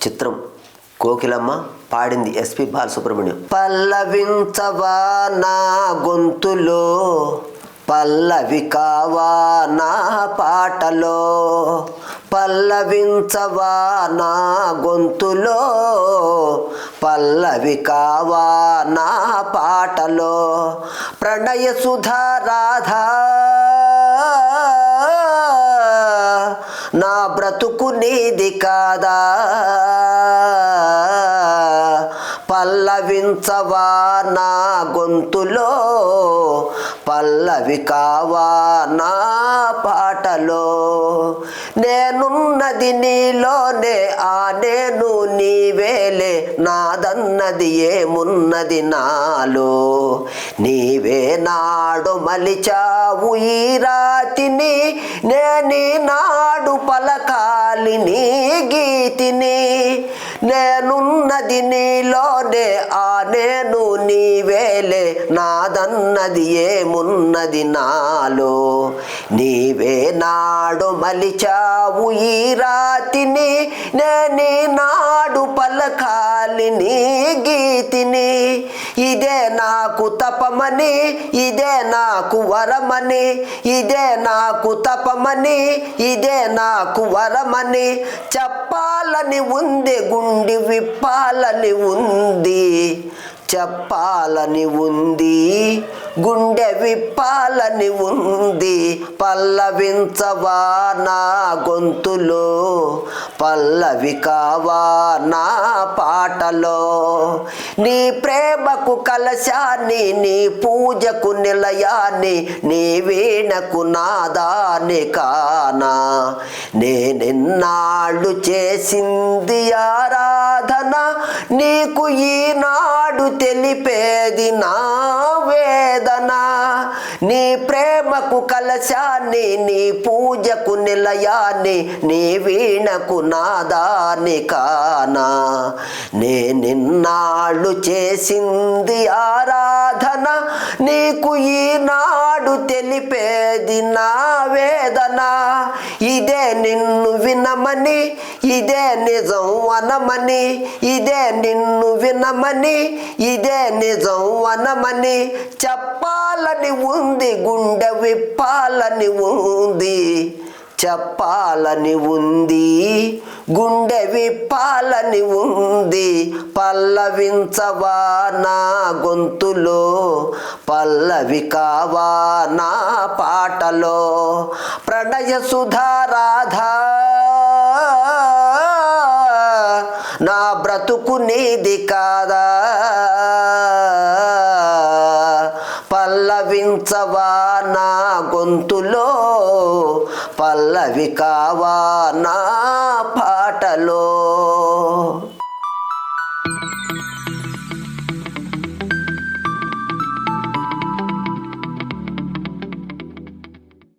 చిత్రం కోకిలమ్మ, పాడింది ఎస్పి బాలసుబ్రహ్మణ్యం. పల్లవించవా నా గొంతులో, పల్లవి కావా నా పాటలో, పల్లవించవా నా గొంతులో, పల్లవి కావా నా పాటలో, ప్రణయ సుధా రాధా నా బ్రతుకు నీది కాదా, పల్లవించవా నా గొంతులో, పల్లవి కావా నా పాటలో, నేనున్నది నీలోనే ఆ నేను నీవేలే, నాదన్నది ఏమున్నది నాలో, నీవే నాడు మలిచావు ఈ రాతిని, నేనీ నాడు పలకాలి నీ గీతిని, నేనున్నది నీలోనే ఆ నేను నీవేలే, నాదన్నది ఏమున్నది నాలో, నీవే నాడు మలిచావు ఈ రాతిని, నేనీ నాడు పలకాలి నీ గీతిని, ఇదే నాకు తపమని, ఇదే నాకు వరమని, ఇదే నాకు తపమని, ఇదే నాకు వరమని చెప్పాలని ఉంది, గుండె విప్పాలని ఉంది, చెప్పాలని ఉంది, గుండె విప్పాలని ఉంది, పల్లవించవా నా గొంతులో, పల్లవి కావా నా పాటలో, నీ ప్రేమకు కలశాన్ని, నీ పూజకు నిలయాన్ని, నీ వీణకు నాదాన్ని కానా, నేనెన్నాళ్ళు చేసింది ఆరాధన, నీకు ఈనాడు తెలిపేది నా వేదన, నీ ప్రేమకు కలశాన్ని, నీ పూజకు నిలయాన్ని, నీ వీణకు నాదాన్ని కానా, నేనిన్నాళ్ళు చేసింది ఆరాధన, నీకు ఈనాడు తెలిపేది నా వేదన, ఇదే నిన్ను వినమని, ఇదే నిజం వనమని, ఇదే నిన్ను వినమని, ఇదే నిజం వనమని చెప్పాలని ఉంది, గుండె విప్పాలని ఉంది, చెప్పాలని ఉంది, గుండె విప్పాలని ఉంది, పల్లవించవా నా గొంతులో, పల్లవి కావా నా పాటలో, ప్రణయ సుధా రాధా నా బ్రతుకు నీది కాదా, పల్లవించవా నా గొంతులో, పల్లవి కావా నా పాటలో.